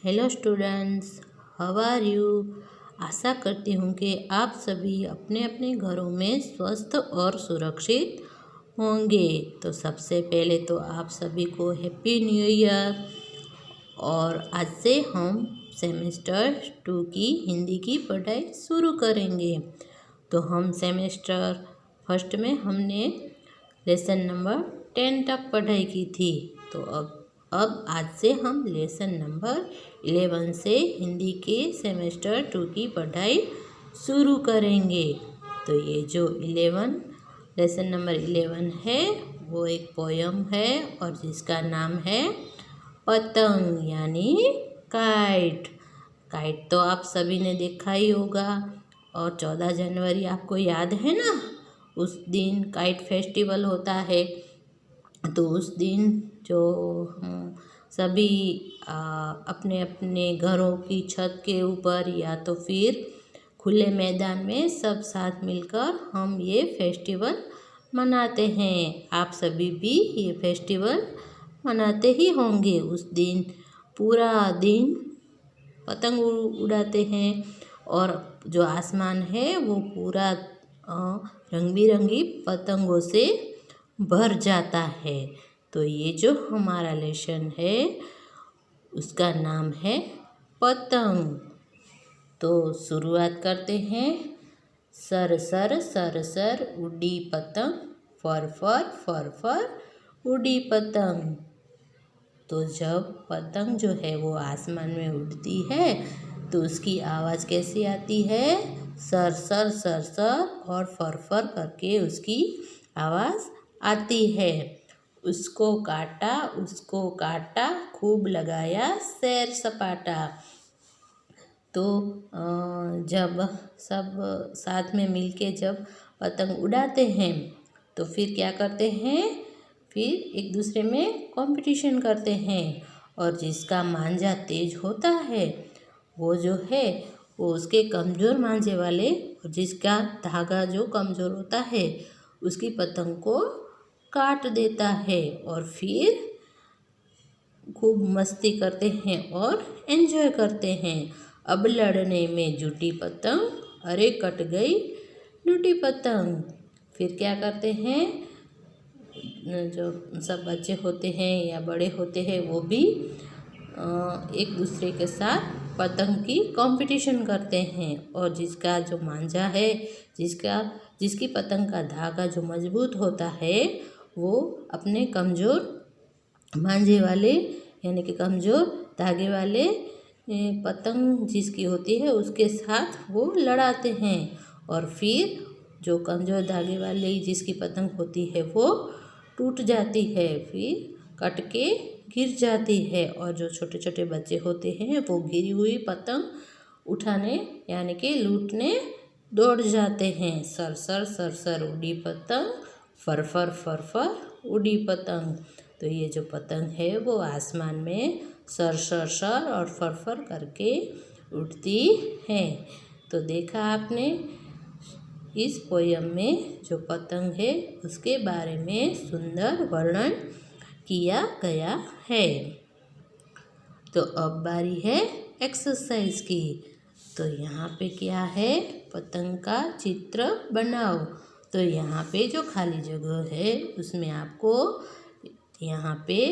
Hello students, how are you. आशा करती हूँ कि आप सभी अपने अपने घरों में स्वस्थ और सुरक्षित होंगे। तो सबसे पहले तो आप सभी को हैप्पी न्यू ईयर। और आज से हम सेमेस्टर 2 की हिंदी की पढ़ाई शुरू करेंगे। तो हम सेमेस्टर फर्स्ट में हमने लेसन नंबर 10 तक पढ़ाई की थी। तो अब आज से हम लेसन नंबर 11 से हिंदी के सेमेस्टर 2 की पढ़ाई शुरू करेंगे। तो ये जो लेसन नंबर 11 है वो एक पोयम है और जिसका नाम है पतंग यानी काइट। काइट तो आप सभी ने देखा ही होगा। और 14 जनवरी आपको याद है ना, उस दिन काइट फेस्टिवल होता है। तो उस दिन जो हम सभी अपने अपने घरों की छत के ऊपर या तो फिर खुले मैदान में सब साथ मिलकर हम ये फेस्टिवल मनाते हैं। आप सभी भी ये फेस्टिवल मनाते ही होंगे। उस दिन पूरा दिन पतंग उड़ाते हैं और जो आसमान है वो पूरा रंग बिरंगी पतंगों से भर जाता है। तो ये जो हमारा लेसन है उसका नाम है पतंग। तो शुरुआत करते हैं। सर सर सर सर उड़ी पतंग, फर फर फर फर उड़ी पतंग। तो जब पतंग जो है वो आसमान में उड़ती है तो उसकी आवाज़ कैसी आती है? सर सर सर सर और फर फर करके उसकी आवाज़ आती है। उसको काटा खूब लगाया सैर सपाटा। तो जब सब साथ में मिलके जब पतंग उड़ाते हैं तो फिर क्या करते हैं? फिर एक दूसरे में कंपटीशन करते हैं और जिसका मांझा तेज होता है वो जो है वो उसके कमज़ोर मांझे वाले और जिसका धागा जो कमज़ोर होता है उसकी पतंग को काट देता है। और फिर खूब मस्ती करते हैं और एंजॉय करते हैं। अब लड़ने में जुटी पतंग, अरे कट गई टूटी पतंग। फिर क्या करते हैं? जो सब बच्चे होते हैं या बड़े होते हैं वो भी एक दूसरे के साथ पतंग की कंपटीशन करते हैं और जिसका जो मांझा है, जिसकी पतंग का धागा जो मजबूत होता है वो अपने कमज़ोर मांझे वाले यानी कि कमज़ोर धागे वाले पतंग जिसकी होती है उसके साथ वो लड़ाते हैं। और फिर जो कमज़ोर धागे वाली जिसकी पतंग होती है वो टूट जाती है, फिर कट के गिर जाती है। और जो छोटे छोटे बच्चे होते हैं वो गिरी हुई पतंग उठाने यानी कि लूटने दौड़ जाते हैं। सर सर सर सर उड़ी पतंग, फर फर फर फर उड़ी पतंग। तो ये जो पतंग है वो आसमान में सर सर सर और फर फर करके उड़ती है। तो देखा आपने, इस पोयम में जो पतंग है उसके बारे में सुंदर वर्णन किया गया है। तो अब बारी है एक्सरसाइज की। तो यहाँ पे क्या है? पतंग का चित्र बनाओ। तो यहाँ पे जो खाली जगह है उसमें आपको यहाँ पे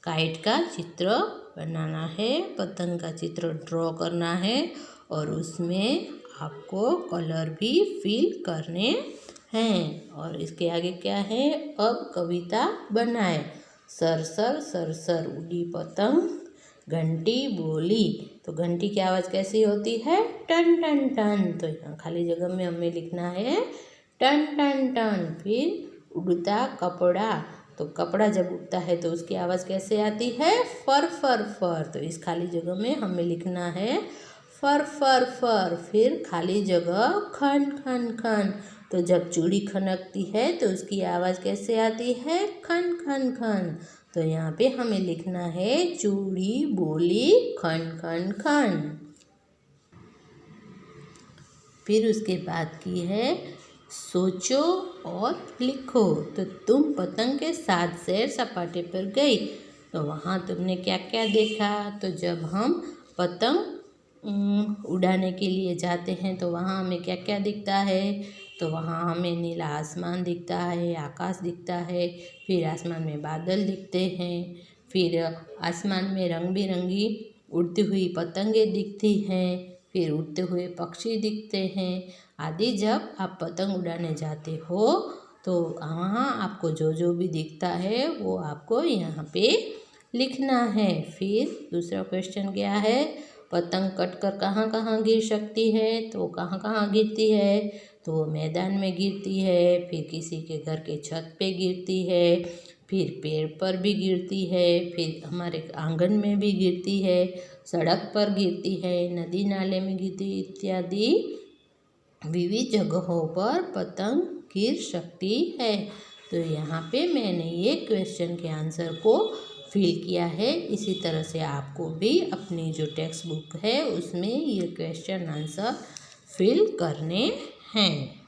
काइट का चित्र बनाना है, पतंग का चित्र ड्रॉ करना है और उसमें आपको कलर भी फिल करने हैं। और इसके आगे क्या है? अब कविता बनाए। सर सर सर सर उड़ी पतंग, घंटी बोली। तो घंटी की आवाज़ कैसी होती है? टन टन टन। तो यहाँ खाली जगह में हमें लिखना है टन टन टन। फिर उड़ता कपड़ा। तो कपड़ा जब उड़ता है तो उसकी आवाज़ कैसे आती है? फर फर फर। तो इस खाली जगह में हमें लिखना है फर फर फर। फिर खाली जगह खन खन खन। तो जब चूड़ी खनकती है तो उसकी आवाज़ कैसे आती है? खन खन खन। तो यहाँ पे हमें लिखना है चूड़ी बोली खन खन खन। फिर उसके बाद की है सोचो और लिखो। तो तुम पतंग के साथ सैर सपाटे पर गई तो वहाँ तुमने क्या क्या देखा? तो जब हम पतंग उड़ाने के लिए जाते हैं तो वहाँ हमें क्या क्या दिखता है, तो वहाँ हमें नीला आसमान दिखता है, आकाश दिखता है, फिर आसमान में बादल दिखते हैं, फिर आसमान में रंग बिरंगी उड़ती हुई पतंगें दिखती हैं, फिर उड़ते हुए पक्षी दिखते हैं आदि। जब आप पतंग उड़ाने जाते हो तो वहाँ आपको जो जो भी दिखता है वो आपको यहाँ पे लिखना है। फिर दूसरा क्वेश्चन क्या है, पतंग कटकर कहाँ कहाँ गिर सकती है, तो कहाँ कहाँ गिरती है, तो मैदान में गिरती है, फिर किसी के घर के छत पे गिरती है, फिर पेड़ पर भी गिरती है, फिर हमारे आंगन में भी गिरती है, सड़क पर गिरती है, नदी नाले में गिरती इत्यादि विविध जगहों पर पतंग गिर सकती है। तो यहाँ पे मैंने ये क्वेश्चन के आंसर को फिल किया है। इसी तरह से आपको भी अपनी जो टेक्स्ट बुक है उसमें ये क्वेश्चन आंसर फिल करने हैं।